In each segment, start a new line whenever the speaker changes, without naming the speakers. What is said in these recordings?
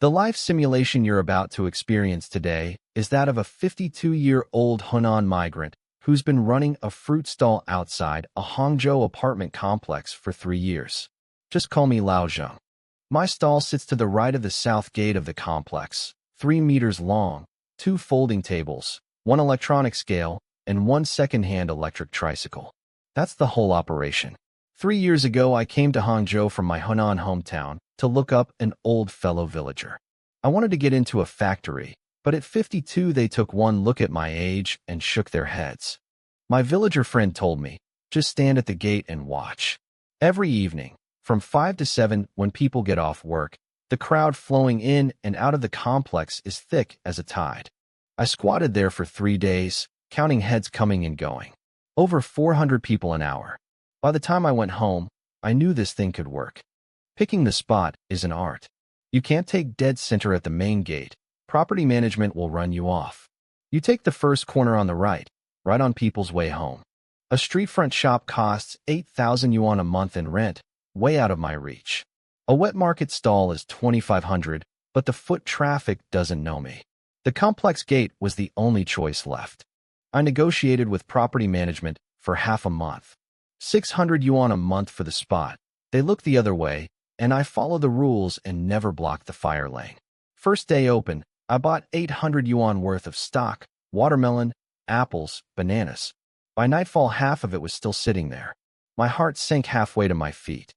The life simulation you're about to experience today is that of a 52-year-old Hunan migrant who's been running a fruit stall outside a Hangzhou apartment complex for 3 years. Just call me Lao Zheng. My stall sits to the right of the south gate of the complex, 3 meters long, 2 folding tables, 1 electronic scale, and 1 second-hand electric tricycle. That's the whole operation. 3 years ago, I came to Hangzhou from my Hunan hometown to look up an old fellow villager. I wanted to get into a factory, but at 52 they took one look at my age and shook their heads. My villager friend told me, just stand at the gate and watch. Every evening, from 5 to 7 when people get off work, the crowd flowing in and out of the complex is thick as a tide. I squatted there for 3 days, counting heads coming and going. Over 400 people an hour. By the time I went home, I knew this thing could work. Picking the spot is an art. You can't take dead center at the main gate. Property management will run you off. You take the first corner on the right on people's way home. A street front shop costs 8,000 yuan a month in rent, way out of my reach. A wet market stall is 2,500, but the foot traffic doesn't know me. The complex gate was the only choice left. I negotiated with property management for half a month. 600 yuan a month for the spot. They look the other way, and I follow the rules and never block the fire lane. First day open, I bought 800 yuan worth of stock, watermelon, apples, bananas. By nightfall, half of it was still sitting there. My heart sank halfway to my feet.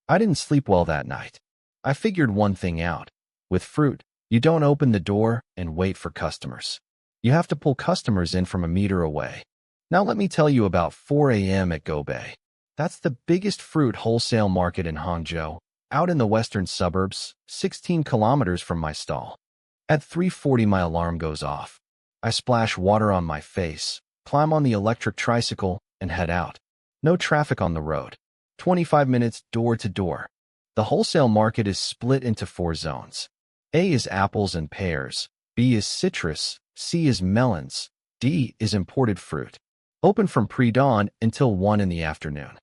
I didn't sleep well that night. I figured one thing out. With fruit, you don't open the door and wait for customers. You have to pull customers in from a meter away. Now let me tell you about 4 a.m. at Gobei. That's the biggest fruit wholesale market in Hangzhou, out in the western suburbs, 16 kilometers from my stall. At 3:40 my alarm goes off. I splash water on my face, climb on the electric tricycle, and head out. No traffic on the road. 25 minutes door to door. The wholesale market is split into 4 zones. A is apples and pears, B is citrus, C is melons, D is imported fruit. Open from pre-dawn until 1 in the afternoon.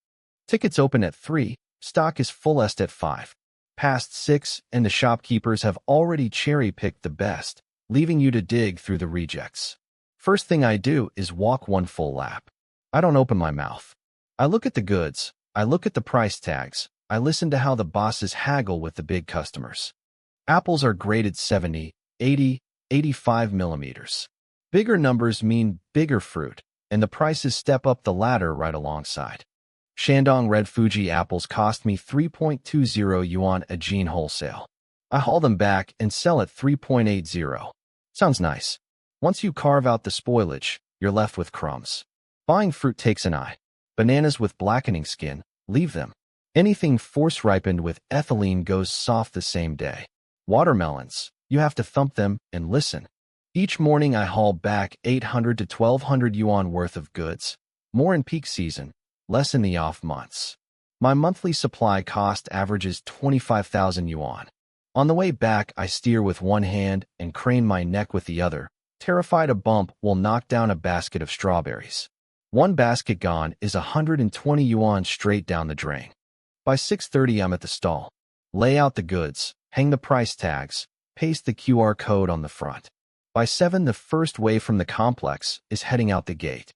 Tickets open at 3, stock is fullest at 5. Past 6, and the shopkeepers have already cherry-picked the best, leaving you to dig through the rejects. First thing I do is walk 1 full lap. I don't open my mouth. I look at the goods, I look at the price tags, I listen to how the bosses haggle with the big customers. Apples are graded 70, 80, 85 millimeters. Bigger numbers mean bigger fruit, and the prices step up the ladder right alongside. Shandong Red Fuji apples cost me 3.20 yuan a jean wholesale. I haul them back and sell at 3.80. Sounds nice. Once you carve out the spoilage, you're left with crumbs. Buying fruit takes an eye. Bananas with blackening skin, leave them. Anything force-ripened with ethylene goes soft the same day. Watermelons, you have to thump them and listen. Each morning I haul back 800 to 1,200 yuan worth of goods, more in peak season, less in the off months. My monthly supply cost averages 25,000 yuan. On the way back, I steer with one hand and crane my neck with the other, terrified a bump will knock down a basket of strawberries. One basket gone is 120 yuan straight down the drain. By 6:30 I'm at the stall. Lay out the goods, hang the price tags, paste the QR code on the front. By 7 the first wave from the complex is heading out the gate.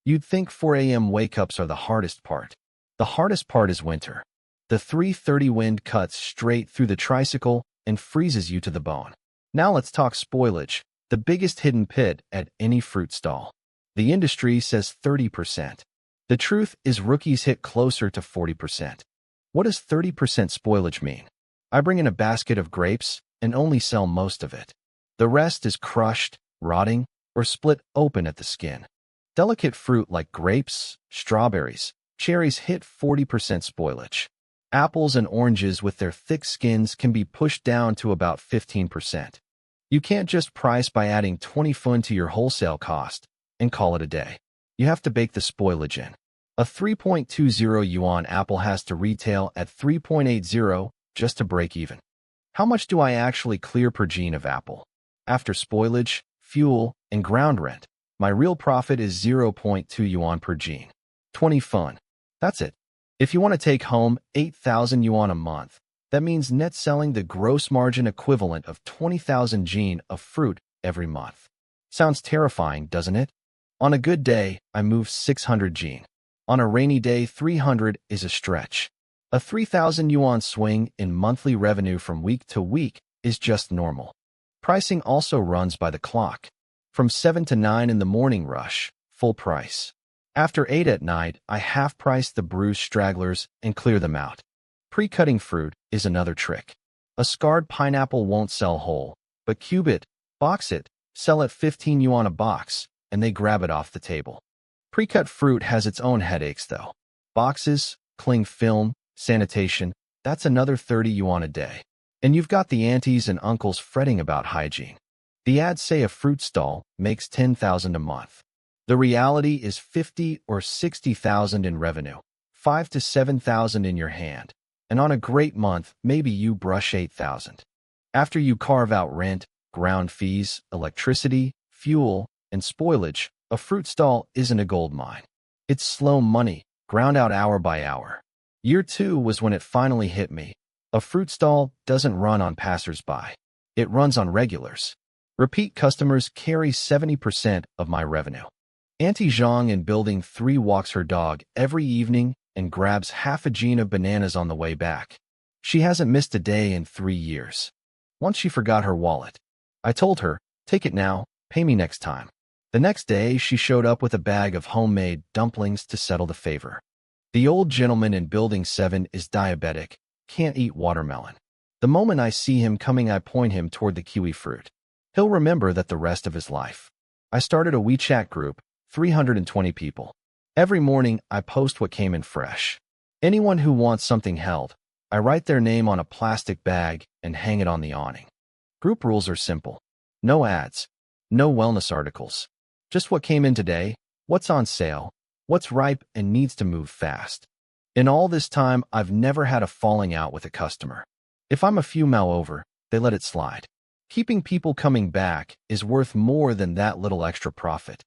You'd think 4 a.m. wake-ups are the hardest part. The hardest part is winter. The 3:30 wind cuts straight through the tricycle and freezes you to the bone. Now let's talk spoilage, the biggest hidden pit at any fruit stall. The industry says 30%. The truth is rookies hit closer to 40%. What does 30% spoilage mean? I bring in a basket of grapes and only sell most of it. The rest is crushed, rotting, or split open at the skin. Delicate fruit like grapes, strawberries, cherries hit 40% spoilage. Apples and oranges with their thick skins can be pushed down to about 15%. You can't just price by adding 20 fun to your wholesale cost and call it a day. You have to bake the spoilage in. A 3.20 yuan apple has to retail at 3.80 just to break even. How much do I actually clear per gene of apple? After spoilage, fuel, and ground rent, my real profit is 0.2 yuan per gene. 20 fun. That's it. If you want to take home 8,000 yuan a month, That means net selling the gross margin equivalent of 20,000 jin of fruit every month. Sounds terrifying, doesn't it? On a good day, I move 600 jin. On a rainy day, 300 is a stretch. A 3,000 yuan swing in monthly revenue from week to week is just normal. Pricing also runs by the clock. From 7 to 9 in the morning rush, full price. After 8 at night, I half-price the bruised stragglers and clear them out. Pre-cutting fruit is another trick. A scarred pineapple won't sell whole, but cube it, box it, sell at 15 yuan a box, and they grab it off the table. Pre-cut fruit has its own headaches though. Boxes, cling film, sanitation, that's another 30 yuan a day. And you've got the aunties and uncles fretting about hygiene. The ads say a fruit stall makes 10,000 a month. The reality is 50 or 60,000 in revenue, 5 to 7,000 in your hand. And on a great month, maybe you brush 8,000. After you carve out rent, ground fees, electricity, fuel, and spoilage, a fruit stall isn't a gold mine. It's slow money, ground out hour by hour. Year 2 was when it finally hit me. A fruit stall doesn't run on passers-by. It runs on regulars. Repeat customers carry 70% of my revenue. Auntie Zhang in Building 3 walks her dog every evening and grabs half a jin of bananas on the way back. She hasn't missed a day in 3 years. Once she forgot her wallet. I told her, take it now, pay me next time. The next day, she showed up with a bag of homemade dumplings to settle the favor. The old gentleman in Building 7 is diabetic, can't eat watermelon. The moment I see him coming, I point him toward the kiwi fruit. He'll remember that the rest of his life. I started a WeChat group, 320 people. Every morning, I post what came in fresh. Anyone who wants something held, I write their name on a plastic bag and hang it on the awning. Group rules are simple. No ads. No wellness articles. Just what came in today, what's on sale, what's ripe and needs to move fast. In all this time, I've never had a falling out with a customer. If I'm a few mile over, they let it slide. Keeping people coming back is worth more than that little extra profit.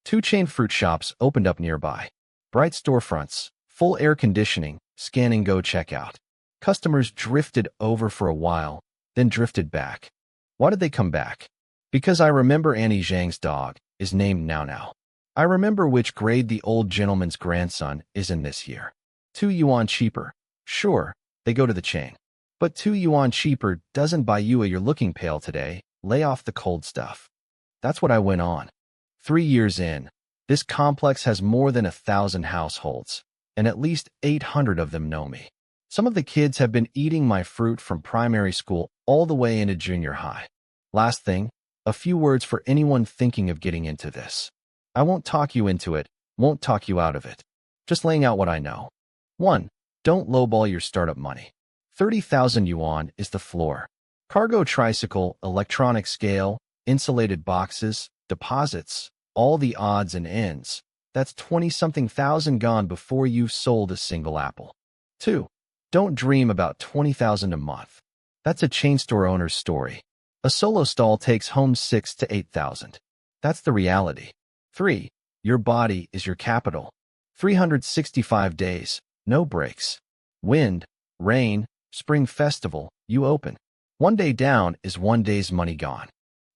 2 chain fruit shops opened up nearby. Bright storefronts, full air conditioning, scan and go checkout. Customers drifted over for a while, then drifted back. Why did they come back? Because I remember Annie Zhang's dog is named Now Now. I remember which grade the old gentleman's grandson is in this year. 2 yuan cheaper. Sure, they go to the chain. But 2 yuan cheaper doesn't buy you a "you're looking pale today, lay off the cold stuff." That's what I went on. 3 years in, this complex has more than 1,000 households, and at least 800 of them know me. Some of the kids have been eating my fruit from primary school all the way into junior high. Last thing, a few words for anyone thinking of getting into this. I won't talk you into it, won't talk you out of it. Just laying out what I know. 1. Don't lowball your startup money. 30,000 yuan is the floor. Cargo tricycle, electronic scale, insulated boxes, deposits, all the odds and ends. That's 20-something thousand gone before you've sold a single apple. 2. Don't dream about 20,000 a month. That's a chain store owner's story. A solo stall takes home 6 to 8,000. That's the reality. 3. Your body is your capital. 365 days, no breaks. Wind, rain, spring festival, you open. 1 day down is 1 day's money gone.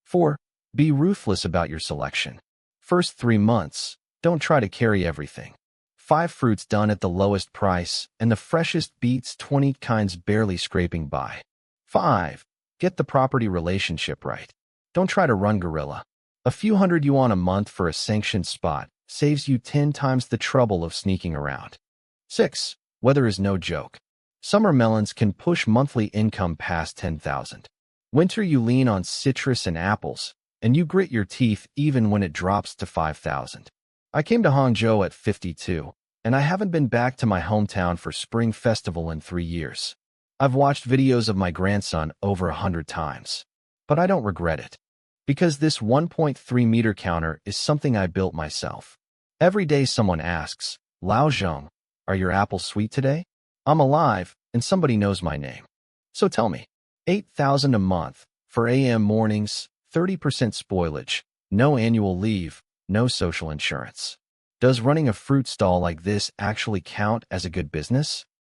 4. Be ruthless about your selection. First 3 months, don't try to carry everything. 5 fruits done at the lowest price, and the freshest beets 20 kinds barely scraping by. 5. Get the property relationship right. Don't try to run guerrilla. A few hundred yuan a month for a sanctioned spot saves you 10 times the trouble of sneaking around. 6. Weather is no joke. Summer melons can push monthly income past 10,000. Winter you lean on citrus and apples, and you grit your teeth even when it drops to 5,000. I came to Hangzhou at 52, and I haven't been back to my hometown for Spring Festival in 3 years. I've watched videos of my grandson over 100 times, but I don't regret it. Because this 1.3 meter counter is something I built myself. Every day someone asks, "Lao Zheng, are your apples sweet today?" I'm alive, and somebody knows my name. So tell me, 8,000 a month, for AM mornings, 30% spoilage, no annual leave, no social insurance. Does running a fruit stall like this actually count as a good business?